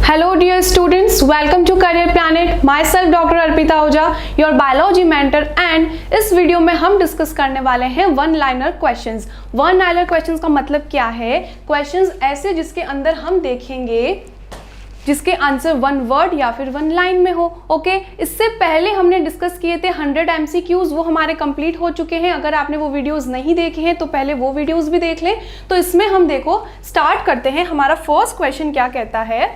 Hello dear students, welcome to Career Planet. Myself Dr. Arpita Ojha, your biology mentor, and इस video में हम discuss करने वाले हैं one liner questions. One liner questions का मतलब क्या है? क्वेश्चंस ऐसे जिसके अंदर हम देखेंगे जिसके आंसर वन वर्ड या फिर वन लाइन में हो। ओके, इससे पहले हमने डिस्कस किए थे 100 MCQs, वो हमारे कंप्लीट हो चुके हैं। अगर आपने वो वीडियोस नहीं देखे हैं तो पहले वो वीडियोस भी देख लें। तो इसमें हम देखो स्टार्ट करते हैं। हमारा फर्स्ट क्वेश्चन क्या कहता है?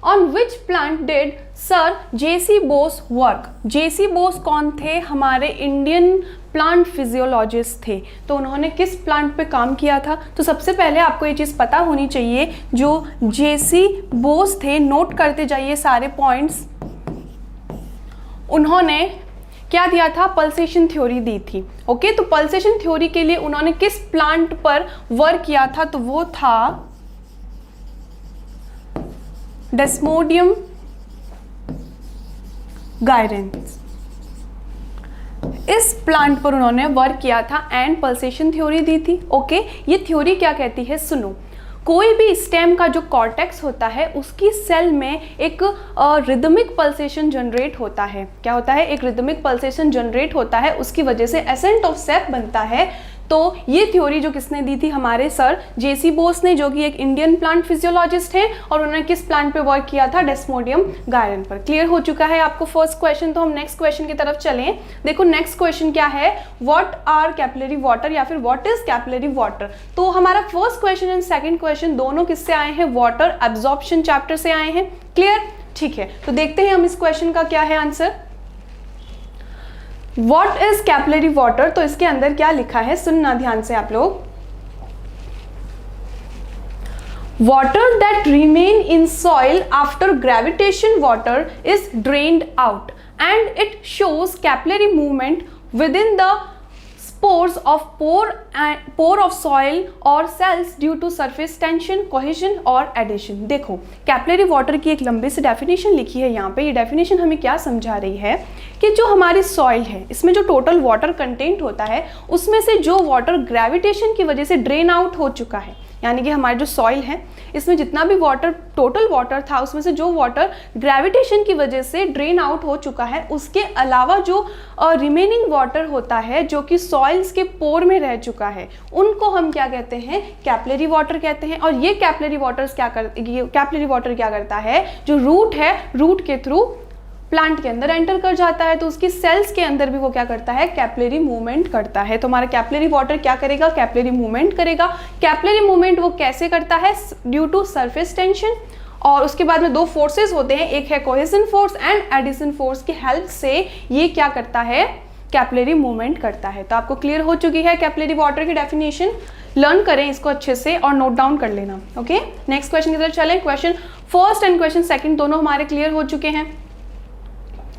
On which plant did sir J C Bose work? J C Bose कौन थे? हमारे इंडियन प्लांट फिजियोलॉजिस्ट थे। तो उन्होंने किस प्लांट पे काम किया था? तो सबसे पहले आपको ये चीज़ पता होनी चाहिए, जो जेसी बोस थे, नोट करते जाइए सारे पॉइंट्स। उन्होंने क्या दिया था? पल्सेशन थ्योरी दी थी। ओके, तो पल्सेशन थ्योरी के लिए उन्होंने किस प्लांट पर वर्क किया था? तो वो था डेस्मोडियम गायरेंस। इस प्लांट पर उन्होंने वर्क किया था एंड पल्सेशन थ्योरी दी थी। ओके, ये थ्योरी क्या कहती है? सुनो, कोई भी स्टेम का जो कॉर्टेक्स होता है उसकी सेल में एक रिदमिक पल्सेशन जनरेट होता है। क्या होता है? एक रिदमिक पल्सेशन जनरेट होता है, उसकी वजह से एसेंट ऑफ सेप बनता है। तो ये थ्योरी जो किसने दी थी? हमारे सर जेसी बोस ने, जो कि एक इंडियन प्लांट फिजियोलॉजिस्ट हैं, और उन्होंने किस प्लांट पे वर्क किया था? डेस्मोडियम गायरन पर। क्लियर हो चुका है आपको फर्स्ट क्वेश्चन। तो हम नेक्स्ट क्वेश्चन की तरफ चलें। देखो नेक्स्ट क्वेश्चन क्या है? व्हाट आर कैपिलरी वाटर, या फिर व्हाट इज कैपिलरी वाटर? तो हमारा first question and second question दोनों किससे आए हैं? वाटर एब्जॉर्प्शन चैप्टर से आए हैं। क्लियर? ठीक है, तो देखते हैं हम इस क्वेश्चन का क्या है answer. What is capillary water? तो इसके अंदर क्या लिखा है सुनना ध्यान से आप लोग। Water that remain in soil after gravitation water is drained out and it shows capillary movement within the spores of pore of soil or cells due to surface tension, cohesion और adhesion। देखो capillary water की एक लंबी सी definition लिखी है यहाँ पे। ये डेफिनेशन हमें क्या समझा रही है कि जो हमारी सॉइल है, इसमें जो टोटल वाटर कंटेंट होता है, उसमें से जो वाटर ग्रेविटेशन की वजह से ड्रेन आउट हो चुका है, यानी कि हमारी जो सॉइल है इसमें जितना भी वाटर, टोटल वाटर था, उसमें से जो वाटर ग्रेविटेशन की वजह से ड्रेन आउट हो चुका है, उसके अलावा जो रिमेनिंग वाटर होता है जो कि सॉइल्स के पोर में रह चुका है, उनको हम क्या कहते हैं? कैपिलरी वाटर कहते हैं। और ये कैपिलरी वाटर क्या करता है? जो रूट है, रूट के थ्रू प्लांट के अंदर एंटर कर जाता है, तो उसकी सेल्स के अंदर भी वो क्या करता है? कैपिलरी मूवमेंट करता है। तो हमारा कैपिलरी वाटर क्या करेगा? कैपिलरी मूवमेंट करेगा। कैपिलरी मूवमेंट वो कैसे करता है? ड्यू टू सरफेस टेंशन, और उसके बाद में दो फोर्सेस होते हैं, एक है cohesion force and adhesion force की हेल्प से ये क्या करता है? कैपिलरी मूवमेंट करता है। तो आपको क्लियर हो चुकी है कैपिलरी वाटर की डेफिनेशन। लर्न करें इसको अच्छे से और नोट डाउन कर लेना। ओके, नेक्स्ट क्वेश्चन की तरफ चलें। Question first and question second दोनों हमारे क्लियर हो चुके हैं।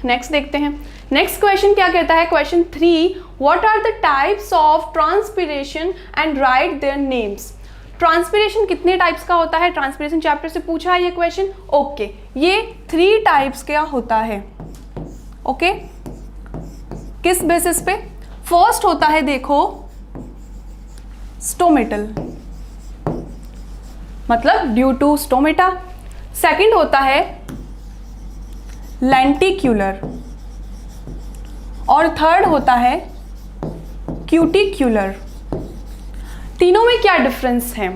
नेक्स्ट देखते हैं। नेक्स्ट क्वेश्चन क्या कहता है? Question 3, what are the types of transpiration and write their names? Transpiration कितने टाइप्स का होता है? ट्रांसपिरेशन चैप्टर से पूछा है ये क्वेश्चन। ओके, ये 3 टाइप्स का होता है। ओके, किस बेसिस पे? फर्स्ट होता है देखो स्टोमेटल, मतलब ड्यू टू स्टोमेटा। सेकंड होता है लेंटिक्यूलर, और थर्ड होता है क्यूटिक्यूलर। तीनों में क्या डिफरेंस है?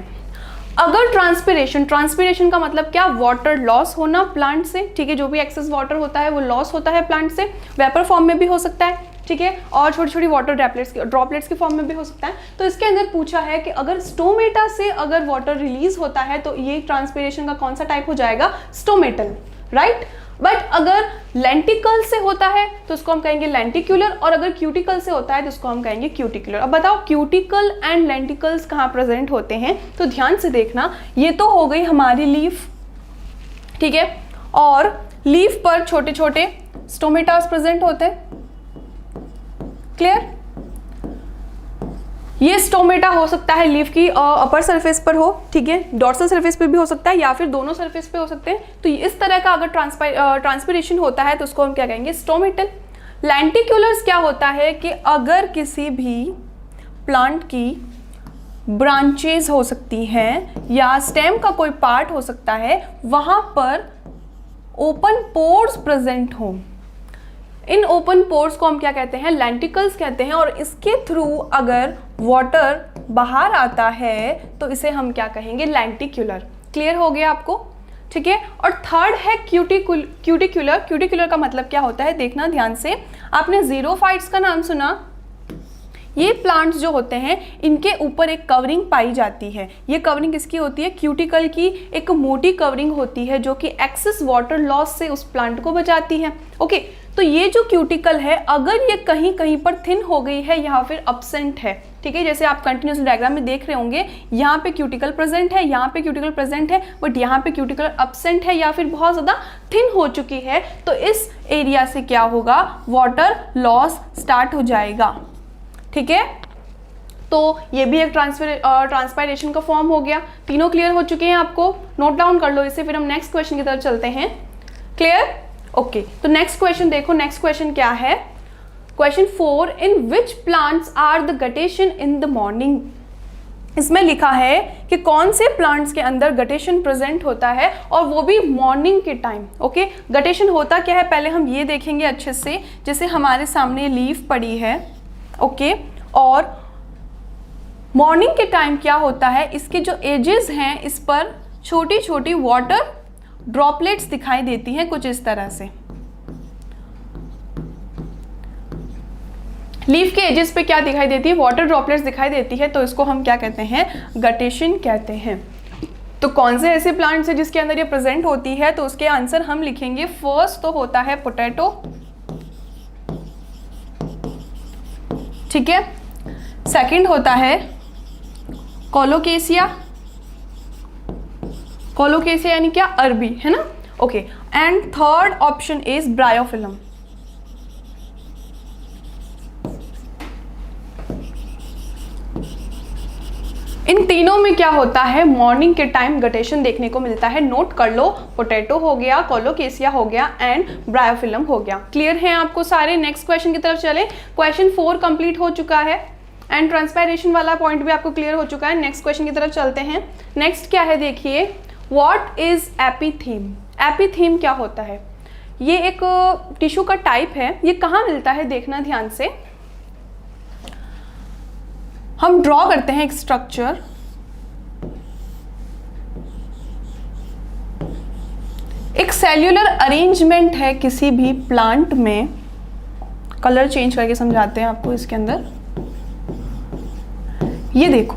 अगर ट्रांसपिरेशन का मतलब क्या? वाटर लॉस होना प्लांट से, ठीक है, जो भी एक्सेस वाटर होता है वो लॉस होता है प्लांट से, वेपर फॉर्म में भी हो सकता है, ठीक है, और छोटी छोटी वाटर ड्रॉपलेट्स के फॉर्म में भी हो सकता है। तो इसके अंदर पूछा है कि अगर स्टोमेटा से अगर वाटर रिलीज होता है तो ये ट्रांसपिरेशन का कौन सा टाइप हो जाएगा? Stomatal, right. बट अगर लेंटिकल से होता है तो उसको हम कहेंगे लेंटिक्यूलर, और अगर क्यूटिकल से होता है तो उसको हम कहेंगे क्यूटिकुलर। अब बताओ क्यूटिकल एंड लेंटिकल्स कहाँ प्रेजेंट होते हैं? तो ध्यान से देखना, ये तो हो गई हमारी लीफ, ठीक है, और लीफ पर छोटे छोटे स्टोमेटास प्रेजेंट होते हैं। क्लियर? ये स्टोमेटा हो सकता है लीफ की अपर सरफेस पर हो, ठीक है, डॉर्सल सरफेस पे भी हो सकता है, या फिर दोनों सरफेस पे हो सकते हैं। तो इस तरह का अगर ट्रांसपिरेशन होता है तो उसको हम क्या कहेंगे? स्टोमेटल। लेंटिक्यूलर्स क्या होता है कि अगर किसी भी प्लांट की ब्रांचेज हो सकती हैं या स्टेम का कोई पार्ट हो सकता है, वहां पर ओपन पोर्स प्रेजेंट हो। इन ओपन पोर्स को हम क्या कहते हैं? लेंटिकल्स कहते हैं। और इसके थ्रू अगर वाटर बाहर आता है तो इसे हम क्या कहेंगे? लेंटिक्युलर। क्लियर हो गया आपको? ठीक है। और थर्ड है क्यूटिकुलर। क्यूटिकुलर का मतलब क्या होता है? देखना ध्यान से। आपने ज़ीरोफाइट्स का नाम सुना? ये प्लांट्स जो होते हैं इनके ऊपर एक कवरिंग पाई जाती है। ये कवरिंग किसकी होती है? क्यूटिकल की एक मोटी कवरिंग होती है जो कि एक्सेस वाटर लॉस से उस प्लांट को बचाती है। ओके, तो ये जो क्यूटिकल है अगर ये कहीं कहीं पर थिन हो गई है या फिर एब्सेंट है, ठीक है, जैसे आप कंटिन्यूस डायग्राम में देख रहे होंगे, यहाँ पे क्यूटिकल प्रेजेंट है, यहाँ पे क्यूटिकल प्रेजेंट है, बट यहाँ पे क्यूटिकल एब्सेंट है या फिर बहुत ज़्यादा थिन हो चुकी है, तो इस एरिया से क्या होगा? वाटर लॉस स्टार्ट हो जाएगा। ठीक है, तो ये भी एक ट्रांसपायरेशन का फॉर्म हो गया। तीनों क्लियर हो चुके हैं आपको? नोट डाउन कर लो इसे, फिर हम नेक्स्ट क्वेश्चन की तरफ चलते हैं। क्लियर? ओके, तो नेक्स्ट क्वेश्चन देखो। नेक्स्ट क्वेश्चन क्या है? Question 4, in which plants are the guttation in the morning? इसमें लिखा है कि कौन से प्लांट्स के अंदर गटेशन प्रेजेंट होता है और वो भी मॉर्निंग के टाइम। ओके, गटेशन होता क्या है पहले हम ये देखेंगे अच्छे से। जैसे हमारे सामने लीफ पड़ी है, ओके, और मॉर्निंग के टाइम क्या होता है? इसके जो एजेस हैं इस पर छोटी छोटी वाटर ड्रॉपलेट्स दिखाई देती हैं कुछ इस तरह से। लीफ के एजेस पे क्या दिखाई देती है? वाटर ड्रॉपलेट्स दिखाई देती है, तो इसको हम क्या कहते हैं? गटेशन कहते हैं। तो कौन से ऐसे प्लांट्स हैं जिसके अंदर ये प्रेजेंट होती है? तो उसके आंसर हम लिखेंगे। फर्स्ट तो होता है पोटैटो, ठीक है। सेकंड होता है कोलोकेसिया। कोलोकेसिया यानी क्या? अरबी, है ना? Okay, and third option is bryophyllum. इन तीनों में क्या होता है? मॉर्निंग के टाइम गटेशन देखने को मिलता है। नोट कर लो, पोटैटो हो गया, कोलोकेसिया हो गया एंड ब्रायोफिलम हो गया। क्लियर है आपको सारे? नेक्स्ट क्वेश्चन की तरफ चले। क्वेश्चन 4 कंप्लीट हो चुका है एंड ट्रांसपायरेशन वाला पॉइंट भी आपको क्लियर हो चुका है। नेक्स्ट क्वेश्चन की तरफ चलते हैं। नेक्स्ट क्या है देखिए, व्हाट इज एपिथीम? एपिथीम क्या होता है? ये एक टिश्यू का टाइप है। ये कहाँ मिलता है देखना ध्यान से। हम ड्रॉ करते हैं एक स्ट्रक्चर, एक सेल्यूलर अरेंजमेंट है किसी भी प्लांट में। कलर चेंज करके समझाते हैं आपको इसके अंदर। ये देखो,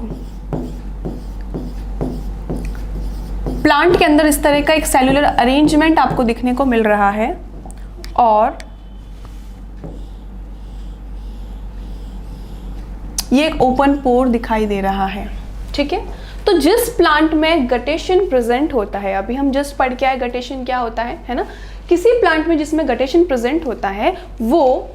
प्लांट के अंदर इस तरह का एक सेल्यूलर अरेंजमेंट आपको दिखने को मिल रहा है और ये एक ओपन पोर दिखाई दे रहा है, ठीक है। तो जिस प्लांट में गटेशन प्रेजेंट होता है, अभी हम जस्ट पढ़ के आए गटेशन क्या होता है ना। किसी प्लांट में जिसमें गटेशन प्रेजेंट होता है वो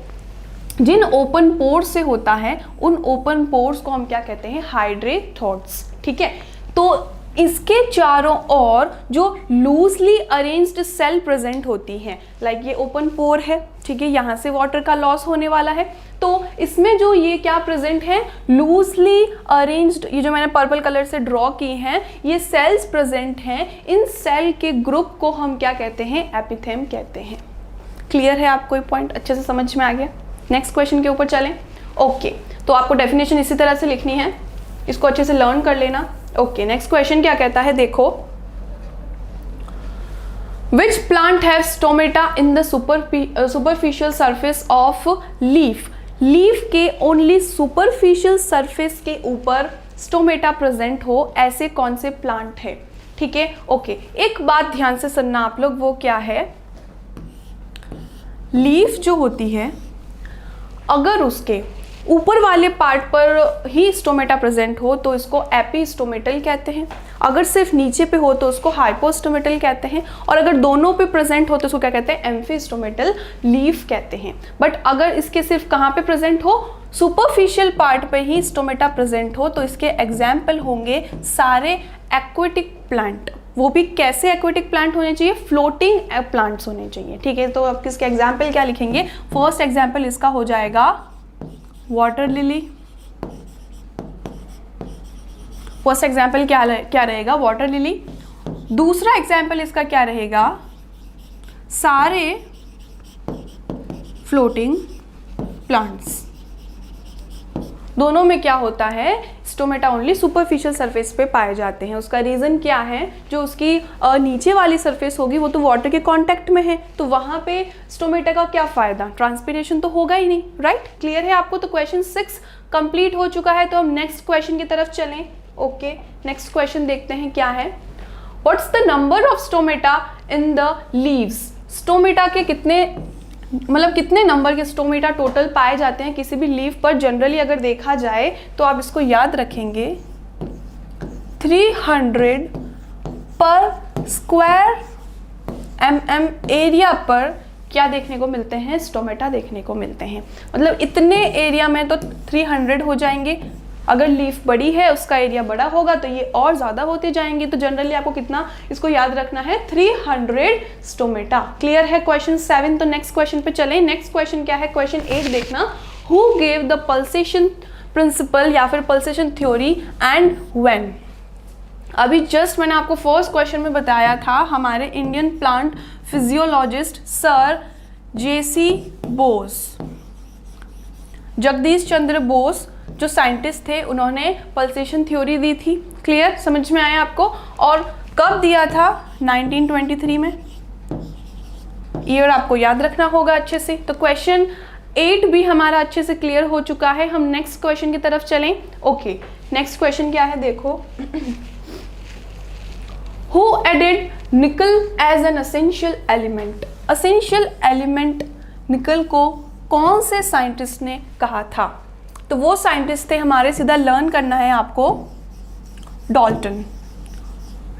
जिन ओपन पोर्स से होता है उन ओपन पोर्स को हम क्या कहते हैं? हाइड्रेथोड्स, ठीक है। तो इसके चारों ओर जो लूजली अरेंज्ड सेल प्रेजेंट होती हैं, लाइक ये ओपन पोर है, ठीक है, यहाँ से वाटर का लॉस होने वाला है, तो इसमें जो ये क्या प्रेजेंट है? लूजली अरेंज्ड, ये जो मैंने पर्पल कलर से ड्रॉ की हैं, ये सेल्स प्रेजेंट हैं। इन सेल के ग्रुप को हम क्या कहते हैं? एपिथेम कहते हैं। क्लियर है आपको? ये पॉइंट अच्छे से समझ में आ गया? नेक्स्ट क्वेश्चन के ऊपर चलें। ओके, तो आपको डेफिनेशन इसी तरह से लिखनी है, इसको अच्छे से लर्न कर लेना। ओके, नेक्स्ट क्वेश्चन क्या कहता है देखो, which plant have stomata in the superficial surface of leaf? Leaf के ओनली सुपरफिशियल सरफेस के ऊपर स्टोमेटा प्रेजेंट हो, ऐसे कौन से प्लांट है? ठीक है, ओके, एक बात ध्यान से सुनना आप लोग, वो क्या है? लीफ जो होती है अगर उसके ऊपर वाले पार्ट पर ही स्टोमेटा प्रेजेंट हो तो इसको एपिस्टोमेटल कहते हैं। अगर सिर्फ नीचे पे हो तो उसको हाइपोस्टोमेटल कहते हैं, और अगर दोनों पे प्रेजेंट हो तो उसको क्या कहते हैं? एम्फीस्टोमेटल लीफ कहते हैं। बट अगर इसके सिर्फ कहाँ पे प्रेजेंट हो? सुपरफिशियल पार्ट पे ही स्टोमेटा प्रेजेंट हो तो इसके एग्जाम्पल होंगे सारे एक्वेटिक प्लांट। वो भी कैसे एक्वेटिक प्लांट होने चाहिए? फ्लोटिंग प्लांट्स होने चाहिए, ठीक है। तो अब किसके एग्जाम्पल क्या लिखेंगे? फर्स्ट एग्जाम्पल इसका हो जाएगा वाटर लिली, फर्स्ट एग्जाम्पल क्या रहेगा, वाटर लिली। दूसरा एग्जाम्पल इसका क्या रहेगा, सारे फ्लोटिंग प्लांट्स। दोनों में क्या होता है, स्टोमेटा ओनली सुपरफिशियल सरफेस पे पाए जाते हैं। उसका रीज़न क्या है, जो उसकी नीचे वाली सरफेस होगी वो तो वाटर के कांटेक्ट में है, तो वहाँ पे स्टोमेटा का क्या फ़ायदा, ट्रांसपिरेशन तो होगा ही नहीं, राइट। क्लियर है आपको। तो क्वेश्चन 6 कंप्लीट हो चुका है। तो हम नेक्स्ट क्वेश्चन की तरफ चलें। ओके, नेक्स्ट क्वेश्चन देखते हैं क्या है। What's the number of stomata in the leaves. Stomata के कितने नंबर के स्टोमेटा टोटल पाए जाते हैं किसी भी लीफ पर। जनरली अगर देखा जाए तो आप इसको याद रखेंगे, 300 पर स्क्वायर mm एरिया पर क्या देखने को मिलते हैं, स्टोमेटा देखने को मिलते हैं। मतलब इतने एरिया में तो 300 हो जाएंगे। अगर लीफ बड़ी है, उसका एरिया बड़ा होगा तो ये और ज़्यादा होते जाएंगे। तो जनरली आपको कितना इसको याद रखना है, 300 स्टोमेटा। क्लियर है क्वेश्चन 7। तो नेक्स्ट क्वेश्चन पे चलें। नेक्स्ट क्वेश्चन क्या है, क्वेश्चन 8 देखना। Who gave the pulsation principle या फिर पल्सेशन थ्योरी एंड व्हेन। अभी जस्ट मैंने आपको फर्स्ट क्वेश्चन में बताया था, हमारे Indian plant physiologist sir JC Bose, Jagdish Chandra Bose जो साइंटिस्ट थे, उन्होंने पल्सेशन थ्योरी दी थी। क्लियर, समझ में आया आपको। और कब दिया था, 1923 में। ईयर आपको याद रखना होगा अच्छे से। तो क्वेश्चन 8 भी हमारा अच्छे से क्लियर हो चुका है। हम नेक्स्ट क्वेश्चन की तरफ चलें। ओके, नेक्स्ट क्वेश्चन क्या है, देखो। Who added nickel as an essential element. Essential element nickel को कौन से साइंटिस्ट ने कहा था। तो वो साइंटिस्ट थे हमारे, सीधा लर्न करना है आपको, डाल्टन।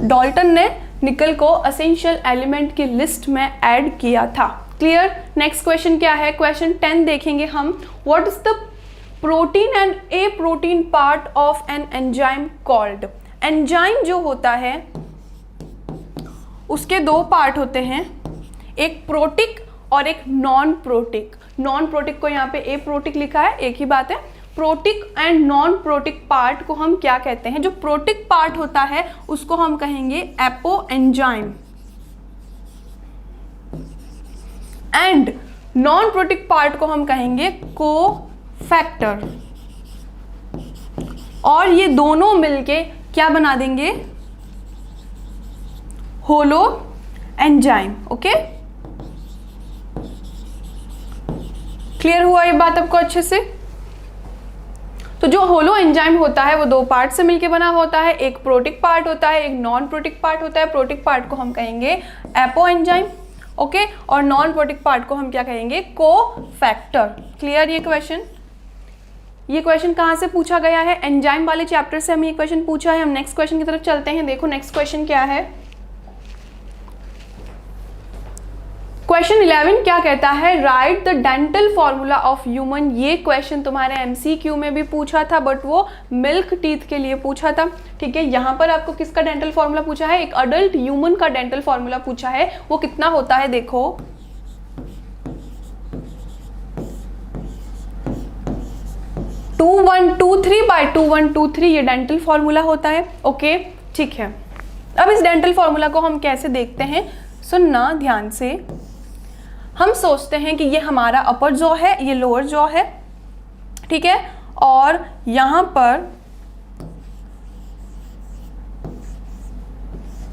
डाल्टन ने निकल को असेंशियल एलिमेंट की लिस्ट में ऐड किया था। क्लियर। नेक्स्ट क्वेश्चन क्या है, क्वेश्चन 10 देखेंगे हम। What is the protein and A protein part of an enzyme called. Enzyme जो होता है उसके 2 पार्ट होते हैं, एक प्रोटिक और एक नॉन प्रोटिक। नॉन प्रोटिक को यहाँ पे ए प्रोटिक लिखा है, एक ही बात है। Protic and non protic part को हम क्या कहते हैं, जो प्रोटिक पार्ट होता है उसको हम कहेंगे apo enzyme, and non protic part को हम कहेंगे कोफैक्टर। और ये दोनों मिलके क्या बना देंगे, होलो एंजाइम। ओके, क्लियर हुआ ये बात आपको अच्छे से। तो जो होलो एंजाइम होता है वो 2 पार्ट से मिलकर बना होता है, एक प्रोटिक पार्ट होता है, एक नॉन प्रोटिक पार्ट होता है। प्रोटिक पार्ट को हम कहेंगे एपो एंजाइम, ओके, और नॉन प्रोटिक पार्ट को हम क्या कहेंगे, कोफैक्टर। क्लियर ये क्वेश्चन। ये क्वेश्चन कहाँ से पूछा गया है, एंजाइम वाले चैप्टर से हमें ये क्वेश्चन पूछा है। हम नेक्स्ट क्वेश्चन की तरफ चलते हैं। देखो नेक्स्ट क्वेश्चन क्या है, क्वेश्चन 11 क्या कहता है, right the dental formula of human. ये क्वेश्चन तुम्हारे MCQ में भी पूछा था, बट वो मिल्क टीथ के लिए पूछा था। ठीक है, यहाँ पर आपको किसका डेंटल फॉर्मूला पूछा है, एक अडल्ट ह्यूमन का डेंटल फॉर्मूला पूछा है। वो कितना होता है, देखो 2123/2123 ये डेंटल फॉर्मूला होता है। ओके, ठीक है। अब इस डेंटल फॉर्मूला को हम कैसे देखते हैं, सुनना ध्यान से। हम सोचते हैं कि ये हमारा अपर जॉ है, ये लोअर जॉ है, ठीक है, और यहां पर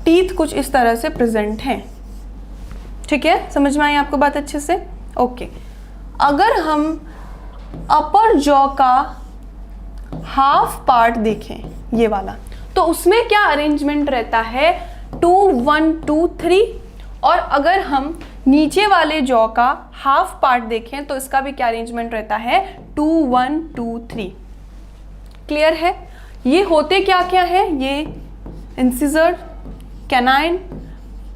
टीथ कुछ इस तरह से प्रेजेंट हैं। ठीक है, समझ में आई आपको बात अच्छे से। ओके, अगर हम अपर जॉ का हाफ पार्ट देखें, ये वाला, तो उसमें क्या अरेंजमेंट रहता है, 2 1 2 3। और अगर हम नीचे वाले जॉ का हाफ पार्ट देखें तो इसका भी क्या अरेंजमेंट रहता है, 2 1 2 3। क्लियर है। ये होते क्या क्या है, ये incisor, canine,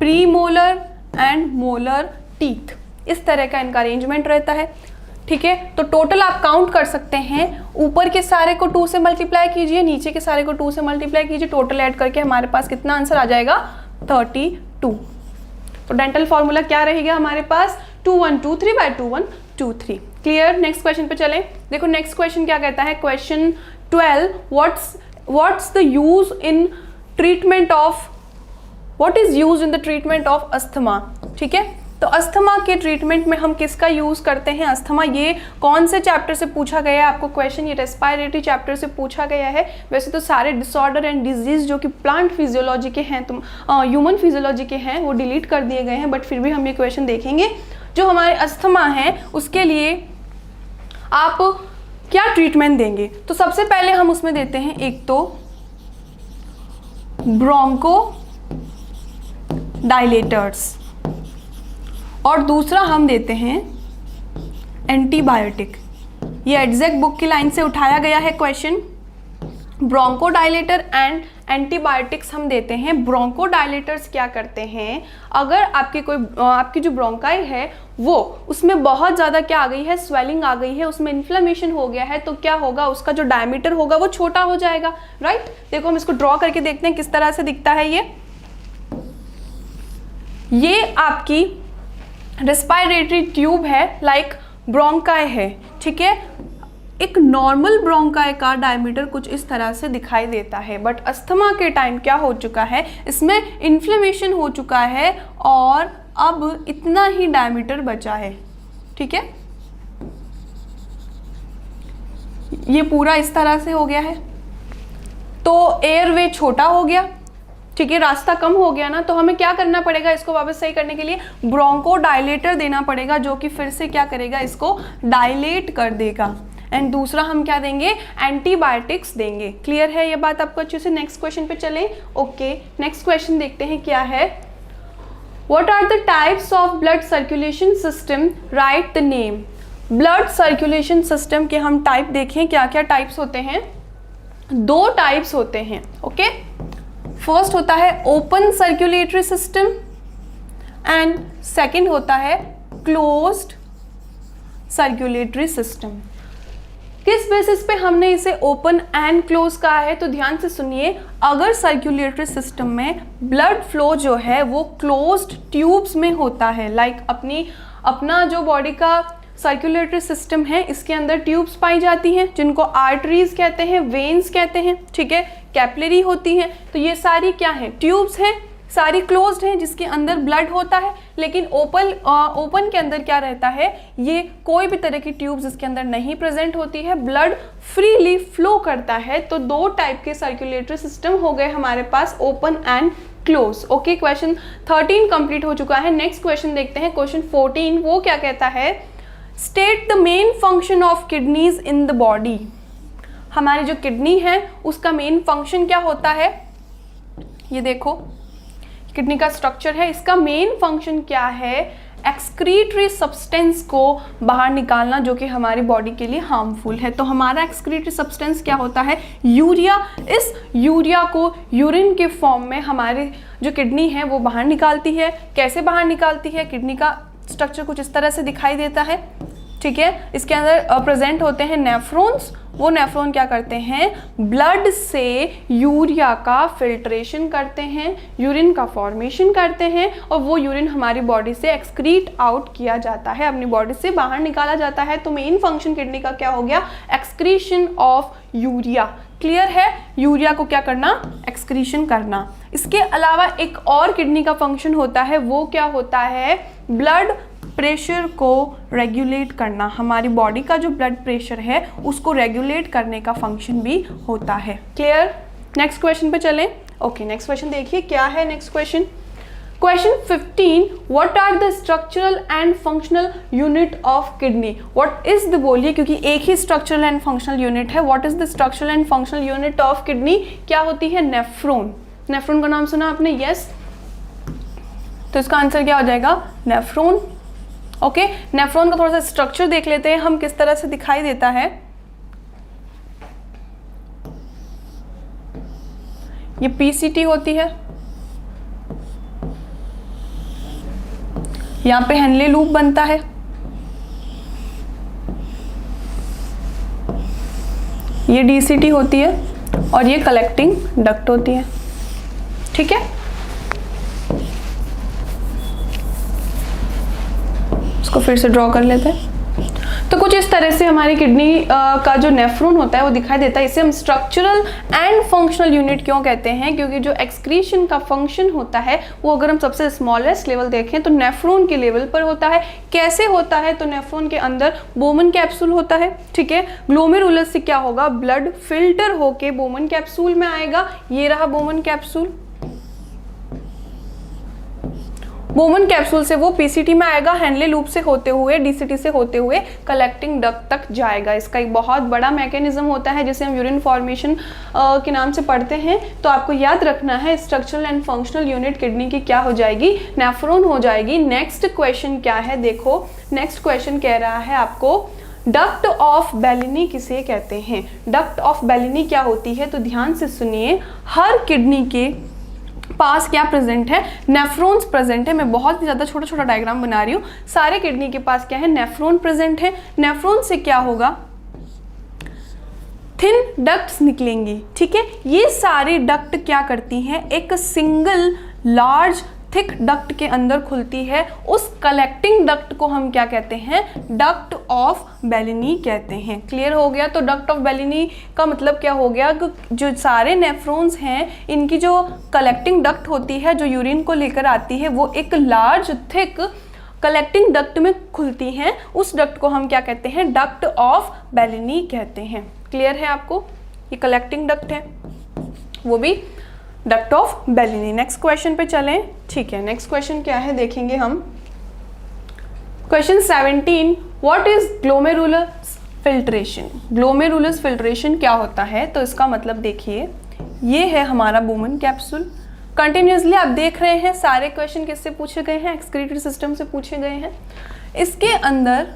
premolar and molar teeth, इस तरह का इनका अरेंजमेंट रहता है। ठीक है, तो टोटल आप काउंट कर सकते हैं, ऊपर के सारे को 2 से मल्टीप्लाई कीजिए, नीचे के सारे को 2 से मल्टीप्लाई कीजिए, टोटल ऐड करके हमारे पास कितना आंसर आ जाएगा, 32। तो डेंटल फॉर्मूला क्या रहेगा हमारे पास, 2123/2123। क्लियर। नेक्स्ट क्वेश्चन पे चलें। देखो नेक्स्ट क्वेश्चन क्या कहता है, question 12, what's the use in treatment of, what is use in the treatment of asthma, ठीक है। तो अस्थमा के ट्रीटमेंट में हम किसका यूज करते हैं, अस्थमा। ये कौन से चैप्टर से पूछा गया है आपको क्वेश्चन, ये रेस्पिरेटरी चैप्टर से पूछा गया है। वैसे तो सारे डिसऑर्डर एंड डिजीज जो कि प्लांट फिजियोलॉजी के हैं, ह्यूमन फिजियोलॉजी के हैं, वो डिलीट कर दिए गए हैं, बट फिर भी हम ये क्वेश्चन देखेंगे। जो हमारे अस्थमा है उसके लिए आप क्या ट्रीटमेंट देंगे, तो सबसे पहले हम उसमें देते हैं एक तो ब्रोंको डायलेटर्स और दूसरा हम देते हैं एंटीबायोटिक। ये एग्जैक्ट बुक की लाइन से उठाया गया है question. Bronchodilator and antibiotics हम देते हैं। ब्रोंको डायलेटर्स क्या करते हैं, अगर आपकी जो ब्रोंकाई है वो उसमें बहुत ज़्यादा क्या आ गई है, स्वेलिंग आ गई है, उसमें इन्फ्लेमेशन हो गया है, तो क्या होगा, उसका जो डायमीटर होगा वो छोटा हो जाएगा, राइट। देखो हम इसको ड्रॉ करके देखते हैं किस तरह से दिखता है। ये आपकी रेस्पिरेटरी ट्यूब है, लाइक ब्रोंकाई है, ठीक है। एक नॉर्मल ब्रोंकाई का डायमीटर कुछ इस तरह से दिखाई देता है, बट अस्थमा के टाइम क्या हो चुका है, इसमें इन्फ्लेमेशन हो चुका है और अब इतना ही डायमीटर बचा है, ठीक है। ये पूरा इस तरह से हो गया है, तो एयरवे छोटा हो गया, ठीक है, रास्ता कम हो गया ना। तो हमें क्या करना पड़ेगा, इसको वापस सही करने के लिए ब्रोंको डायलेटर देना पड़ेगा, जो कि फिर से क्या करेगा, इसको डायलेट कर देगा। एंड दूसरा हम क्या देंगे, एंटीबायोटिक्स देंगे। क्लियर है ये बात आपको अच्छे से। नेक्स्ट क्वेश्चन पे चलें। ओके, नेक्स्ट क्वेश्चन देखते हैं क्या है। What are the types of blood circulation system, write the name. Blood circulation system के हम टाइप देखें, क्या क्या टाइप्स होते हैं। 2 टाइप्स होते हैं, ओके। फर्स्ट होता है open circulatory system and second होता है क्लोज्ड सर्कुलेटरी सिस्टम। किस बेसिस पे हमने इसे ओपन एंड क्लोज कहा है, तो ध्यान से सुनिए। अगर सर्कुलेटरी सिस्टम में ब्लड फ्लो जो है वो क्लोज्ड ट्यूब्स में होता है, लाइक अपना जो बॉडी का सर्कुलेटरी सिस्टम है इसके अंदर ट्यूब्स पाई जाती हैं, जिनको आर्टरीज कहते हैं, वेन्स कहते हैं, ठीक है, कैपिलरी होती हैं। तो ये सारी क्या है, ट्यूब्स हैं, सारी क्लोज्ड हैं, जिसके अंदर ब्लड होता है। लेकिन ओपन के अंदर क्या रहता है, ये कोई भी तरह की ट्यूब्स इसके अंदर नहीं प्रेजेंट होती है, ब्लड फ्रीली फ्लो करता है। तो 2 टाइप के सर्कुलेटरी सिस्टम हो गए हमारे पास, open and close. Okay, question 13 complete हो चुका है। नेक्स्ट क्वेश्चन देखते हैं, क्वेश्चन 14। वो क्या कहता है, state the main function of kidneys in the body. हमारी जो किडनी है उसका मेन फंक्शन क्या होता है, ये देखो किडनी का स्ट्रक्चर है, इसका मेन फंक्शन क्या है, एक्सक्रीटरी सब्सटेंस को बाहर निकालना, जो कि हमारी बॉडी के लिए हार्मफुल है। तो हमारा एक्सक्रीटरी सब्सटेंस क्या होता है, यूरिया। इस यूरिया को यूरिन के फॉर्म में हमारी जो किडनी है वो बाहर निकालती है। कैसे बाहर निकालती है, किडनी का स्ट्रक्चर कुछ इस तरह से दिखाई देता है, ठीक है। इसके अंदर प्रेजेंट होते हैं नेफ्रॉन्स। वो नेफ्रॉन क्या करते हैं, ब्लड से यूरिया का फिल्ट्रेशन करते हैं, यूरिन का फॉर्मेशन करते हैं, और वो यूरिन हमारी बॉडी से एक्सक्रीट आउट किया जाता है, अपनी बॉडी से बाहर निकाला जाता है। तो मेन फंक्शन किडनी का क्या हो गया, एक्सक्रीशन ऑफ यूरिया। क्लियर है, यूरिया को क्या करना, एक्सक्रीशन करना। इसके अलावा एक और किडनी का फंक्शन होता है, वो क्या होता है, ब्लड प्रेशर को रेगुलेट करना। हमारी बॉडी का जो ब्लड प्रेशर है उसको रेगुलेट करने का फंक्शन भी होता है। क्लियर, नेक्स्ट क्वेश्चन पे चलें। ओके, नेक्स्ट क्वेश्चन देखिए क्या है। Next question, question 15, what are the structural and functional unit of kidney. What is the, बोलिए, क्योंकि एक ही स्ट्रक्चरल एंड फंक्शनल यूनिट है। What is the structural and functional unit of kidney, क्या होती है, नेफ्रॉन। नेफ्रॉन का नाम सुना आपने, यस। तो इसका आंसर क्या हो जाएगा, नेफ्रॉन। ओके, नेफ्रॉन का थोड़ा सा स्ट्रक्चर देख लेते हैं हम, किस तरह से दिखाई देता है। ये पीसीटी होती है, यहाँ पे हेनले लूप बनता है, ये डीसीटी होती है, और ये कलेक्टिंग डक्ट होती है, ठीक है। इसको फिर से ड्रॉ कर लेते हैं। तो कुछ इस तरह से हमारी किडनी का जो नेफ्रॉन होता है वो दिखाई देता है। इसे हम स्ट्रक्चरल एंड फंक्शनल यूनिट क्यों कहते हैं, क्योंकि जो एक्सक्रीशन का फंक्शन होता है वो अगर हम सबसे स्मॉलेस्ट लेवल देखें तो नेफ्रॉन के लेवल पर होता है। कैसे होता है, तो नेफ्रॉन के अंदर बोमन कैप्सूल होता है, ठीक है। ग्लोमेरुलस से क्या होगा, ब्लड फिल्टर होके बोमन कैप्सूल में आएगा। ये रहा बोमन कैप्सूल, बोमन कैप्सूल से वो पीसीटी में आएगा, हेनले लूप से होते हुए डीसीटी से होते हुए कलेक्टिंग डक्ट तक जाएगा। इसका एक बहुत बड़ा मैकेनिज्म होता है जिसे हम यूरिन फॉर्मेशन के नाम से पढ़ते हैं। तो आपको याद रखना है structural and functional unit kidney की क्या हो जाएगी, नेफ्रॉन हो जाएगी। नेक्स्ट क्वेश्चन क्या है, देखो नेक्स्ट क्वेश्चन कह रहा है आपको डक्ट ऑफ बेलिनी किसे कहते हैं। डक्ट ऑफ बेलिनी क्या होती है, तो ध्यान से सुनिए। हर किडनी के पास क्या प्रेजेंट है, नेफ्रॉन्स प्रेजेंट है। मैं बहुत ही ज़्यादा छोटा छोटा डायग्राम बना रही हूँ। सारे किडनी के पास क्या है, नेफ्रॉन प्रेजेंट है। नेफ्रॉन से क्या होगा, थिन डक्ट्स निकलेंगी, ठीक है। ये सारी डक्ट क्या करती हैं, एक सिंगल लार्ज थिक डक्ट के अंदर खुलती है। उस कलेक्टिंग डक्ट को हम क्या कहते हैं, डक्ट ऑफ बेलिनी कहते हैं। क्लियर हो गया। तो डक्ट ऑफ बेलिनी का मतलब क्या हो गया, जो सारे नेफ्रॉन्स हैं इनकी जो कलेक्टिंग डक्ट होती है जो यूरिन को लेकर आती है वो एक लार्ज थिक कलेक्टिंग डक्ट में खुलती हैं। उस डक्ट को हम क्या कहते हैं, डक्ट ऑफ बेलिनी कहते हैं। क्लियर है आपको, ये कलेक्टिंग डक्ट है, वो भी duct of Bellini. Next question पे चलें, ठीक है। नेक्स्ट क्वेश्चन क्या है देखेंगे हम। Question 17, what is glomerulus filtration. Glomerulus filtration क्या होता है, तो इसका मतलब देखिए ये है हमारा बोमन कैप्सूल। कंटिन्यूसली आप देख रहे हैं सारे क्वेश्चन किससे पूछे गए हैं, एक्सक्रीटरी सिस्टम से पूछे गए हैं। इसके अंदर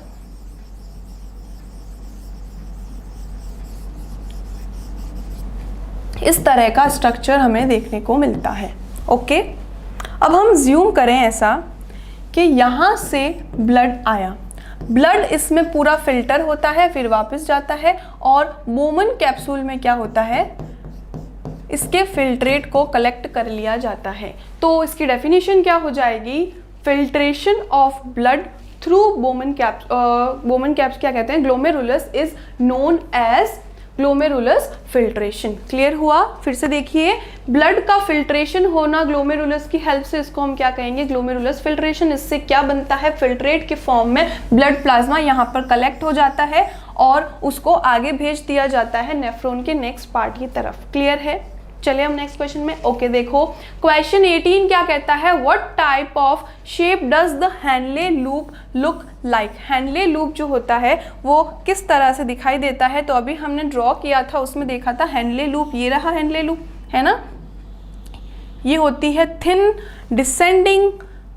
इस तरह का स्ट्रक्चर हमें देखने को मिलता है। ओके, अब हम ज्यूम करें ऐसा कि यहाँ से ब्लड आया, ब्लड इसमें पूरा फिल्टर होता है, फिर वापस जाता है और बोमन कैप्सूल में क्या होता है, इसके फिल्ट्रेट को कलेक्ट कर लिया जाता है। तो इसकी डेफिनेशन क्या हो जाएगी, filtration of blood through Bowman caps क्या कहते हैं, glomerulus is known as glomerulus filtration. Clear हुआ। फिर से देखिए, ब्लड का फिल्ट्रेशन होना ग्लोमेरुलस की हेल्प से, इसको हम क्या कहेंगे, ग्लोमेरुलस फिल्ट्रेशन। इससे क्या बनता है, फिल्ट्रेट के फॉर्म में ब्लड प्लाज्मा यहाँ पर कलेक्ट हो जाता है और उसको आगे भेज दिया जाता है नेफ्रॉन के नेक्स्ट पार्ट की तरफ। क्लियर है। चलिए हम नेक्स्ट क्वेश्चन में। ओके देखो क्वेश्चन 18 क्या कहता है, what type of shape does the Henle loop look like. Henle loop जो होता है वो किस तरह से दिखाई देता है, तो अभी हमने ड्रॉ किया था उसमें देखा था हेनले लूप, ये रहा हेनले लूप, है ना। ये होती है थिन डिसेंडिंग,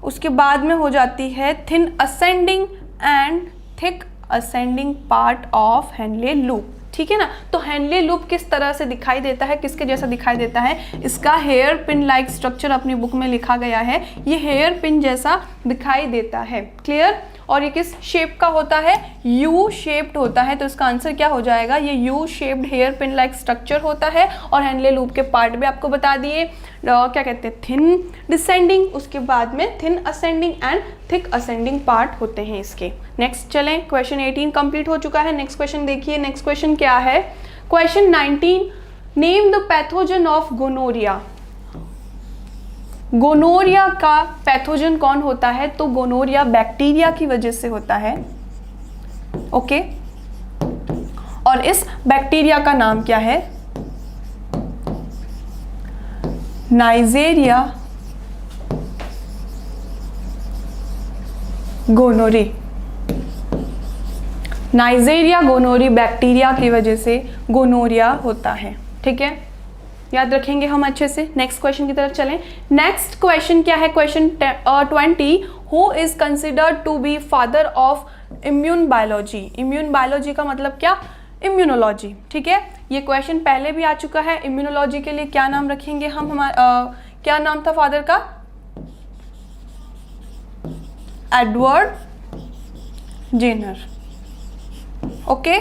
उसके बाद में हो जाती है thin ascending and thick ascending part of Henle loop, ठीक है ना। तो हेनले लूप किस तरह से दिखाई देता है, किसके जैसा दिखाई देता है, इसका हेयर पिन लाइक स्ट्रक्चर अपनी बुक में लिखा गया है, ये हेयर पिन जैसा दिखाई देता है। क्लियर। और ये किस शेप का होता है, यू शेप्ड होता है। तो इसका आंसर क्या हो जाएगा, ये U shaped hair pin like structure होता है। और हेनले लूप के पार्ट भी आपको बता दिए, क्या कहते हैं, थिन डिसेंडिंग, उसके बाद में thin ascending and thick ascending part होते हैं इसके। नेक्स्ट चलें, क्वेश्चन 18 कंप्लीट हो चुका है। नेक्स्ट क्वेश्चन देखिए। नेक्स्ट क्वेश्चन क्या है, question 19, name the pathogen of gonorrhoea. Gonorrhoea का पैथोजन कौन होता है, तो गोनोरिया बैक्टीरिया की वजह से होता है। ओके, और इस बैक्टीरिया का नाम क्या है, नाइजेरिया गोनोरी। नाइजेरिया गोनोरी बैक्टीरिया की वजह से गोनोरिया होता है, ठीक है, याद रखेंगे हम अच्छे से। नेक्स्ट क्वेश्चन की तरफ चलें। नेक्स्ट क्वेश्चन क्या है, question 20, who is considered to be father of immune biology. Immune biology का मतलब क्या, इम्यूनोलॉजी, ठीक है। ये क्वेश्चन पहले भी आ चुका है। इम्यूनोलॉजी के लिए क्या नाम रखेंगे हम, क्या नाम था फादर का, एडवर्ड जेनर। ओके,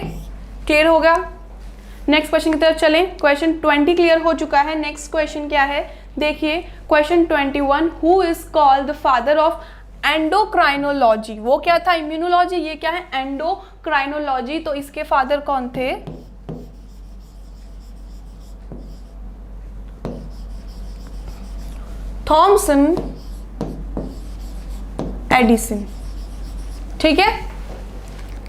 क्लियर होगा। नेक्स्ट क्वेश्चन की तरफ चलें। क्वेश्चन 20 क्लियर हो चुका है। नेक्स्ट क्वेश्चन क्या है देखिए, question 21, who is called the father of endocrinology. वो क्या था? इम्यूनोलॉजी। ये क्या है? एंडोक्राइनोलॉजी। तो इसके फादर कौन थे? Thomson Edison. ठीक है,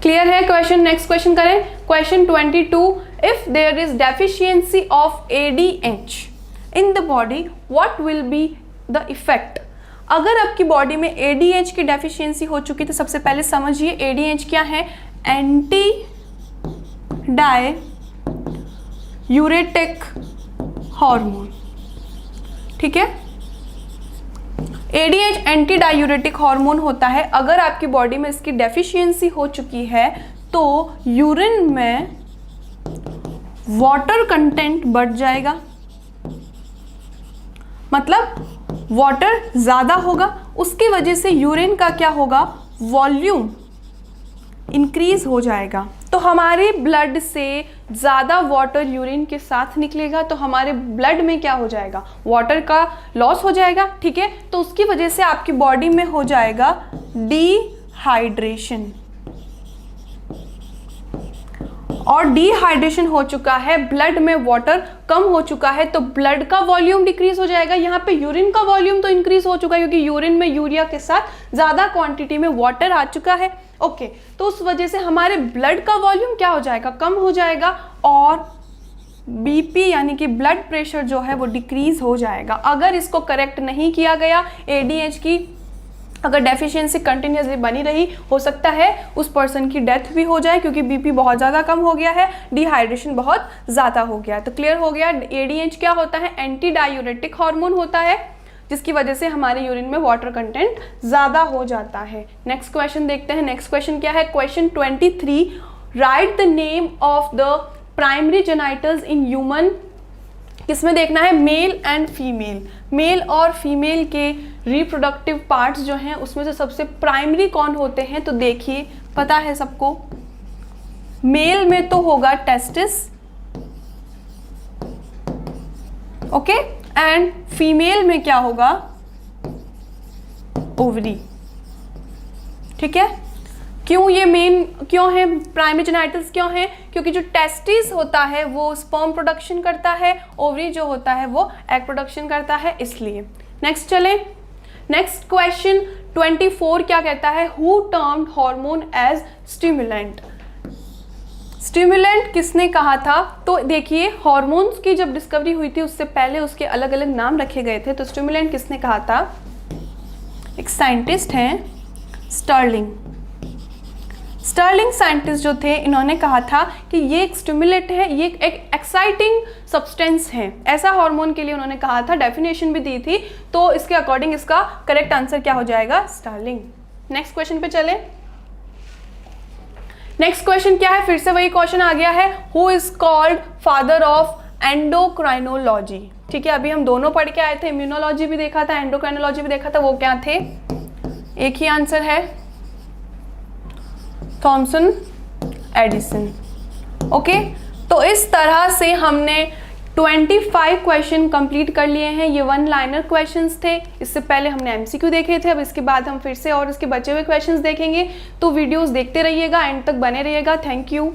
क्लियर है क्वेश्चन? नेक्स्ट क्वेश्चन करें। Question 22, if there is deficiency of ADH in the body what will be the effect? अगर आपकी बॉडी में ADH की डेफिशिएंसी हो चुकी तो सबसे पहले समझिए ADH क्या है? Anti diuretic hormone. ठीक है, ADH एंटी डाययूरेटिक हार्मोन होता है। अगर आपकी बॉडी में इसकी डेफिशिएंसी हो चुकी है तो यूरिन में वाटर कंटेंट बढ़ जाएगा, मतलब वाटर ज़्यादा होगा। उसकी वजह से यूरिन का क्या होगा? वॉल्यूम इंक्रीज हो जाएगा। तो हमारे ब्लड से ज़्यादा वाटर यूरिन के साथ निकलेगा तो हमारे ब्लड में क्या हो जाएगा? वाटर का लॉस हो जाएगा। ठीक है, तो उसकी वजह से आपकी बॉडी में हो जाएगा डिहाइड्रेशन, और डिहाइड्रेशन हो चुका है, ब्लड में वाटर कम हो चुका है तो ब्लड का वॉल्यूम डिक्रीज हो जाएगा। यहाँ पे यूरिन का वॉल्यूम तो इंक्रीज हो चुका है क्योंकि यूरिन में यूरिया के साथ ज़्यादा क्वांटिटी में वाटर आ चुका है। ओके, तो उस वजह से हमारे ब्लड का वॉल्यूम क्या हो जाएगा? कम हो जाएगा, और BP यानी कि ब्लड प्रेशर जो है वो डिक्रीज हो जाएगा। अगर इसको करेक्ट नहीं किया गया, ADH की अगर डेफिशिएंसी कंटिन्यूसली बनी रही, हो सकता है उस पर्सन की डेथ भी हो जाए क्योंकि BP बहुत ज़्यादा कम हो गया है, डिहाइड्रेशन बहुत ज़्यादा हो गया है। तो क्लियर हो गया, ADH क्या होता है? एंटी डाययूरेटिक हार्मोन होता है जिसकी वजह से हमारे यूरिन में वाटर कंटेंट ज़्यादा हो जाता है। नेक्स्ट क्वेश्चन देखते हैं। नेक्स्ट क्वेश्चन क्या है? Question 23, right the name of the primary genitals in human. किसमें देखना है? Male and female. मेल और फीमेल के रिप्रोडक्टिव पार्ट्स जो हैं उसमें से सबसे प्राइमरी कौन होते हैं? तो देखिए, पता है सबको, मेल में तो होगा टेस्टिस, ओके, एंड फीमेल में क्या होगा? ओवरी। ठीक है, क्यों ये मेन क्यों है? प्राइमरी जेनिटल्स क्यों है? क्योंकि जो टेस्टिस होता है वो स्पर्म प्रोडक्शन करता है, ओवरी जो होता है वो एग प्रोडक्शन करता है, इसलिए। नेक्स्ट चले। नेक्स्ट क्वेश्चन 24 क्या कहता है? Who termed hormone as stimulant. Stimulant किसने कहा था? तो देखिए, हार्मोन्स की जब डिस्कवरी हुई थी उससे पहले उसके अलग अलग नाम रखे गए थे। तो स्टिमुलेंट किसने कहा था? एक साइंटिस्ट हैं स्टर्लिंग। स्टर्लिंग साइंटिस्ट जो थे, इन्होंने कहा था कि ये एक स्टिमुलेंट है, ये एक एक्साइटिंग सब्सटेंस है, ऐसा हार्मोन के लिए उन्होंने कहा था, डेफिनेशन भी दी थी। तो इसके अकॉर्डिंग इसका करेक्ट आंसर क्या हो जाएगा? स्टर्लिंग। नेक्स्ट क्वेश्चन पे चले। नेक्स्ट क्वेश्चन क्या है? फिर से वही क्वेश्चन आ गया है, who is called father of endocrinology. ठीक है, अभी हम दोनों पढ़ के आए थे, इम्यूनोलॉजी भी देखा था, एंडोक्राइनोलॉजी भी देखा था। वो क्या थे? एक ही आंसर है, थॉमसन एडिसन। ओके, तो इस तरह से हमने 25 क्वेश्चन कंप्लीट कर लिए हैं। ये 1 लाइनर क्वेश्चंस थे। इससे पहले हमने MCQ देखे थे, अब इसके बाद हम फिर से और इसके बचे हुए क्वेश्चंस देखेंगे। तो वीडियोस देखते रहिएगा, एंड तक बने रहिएगा। Thank you.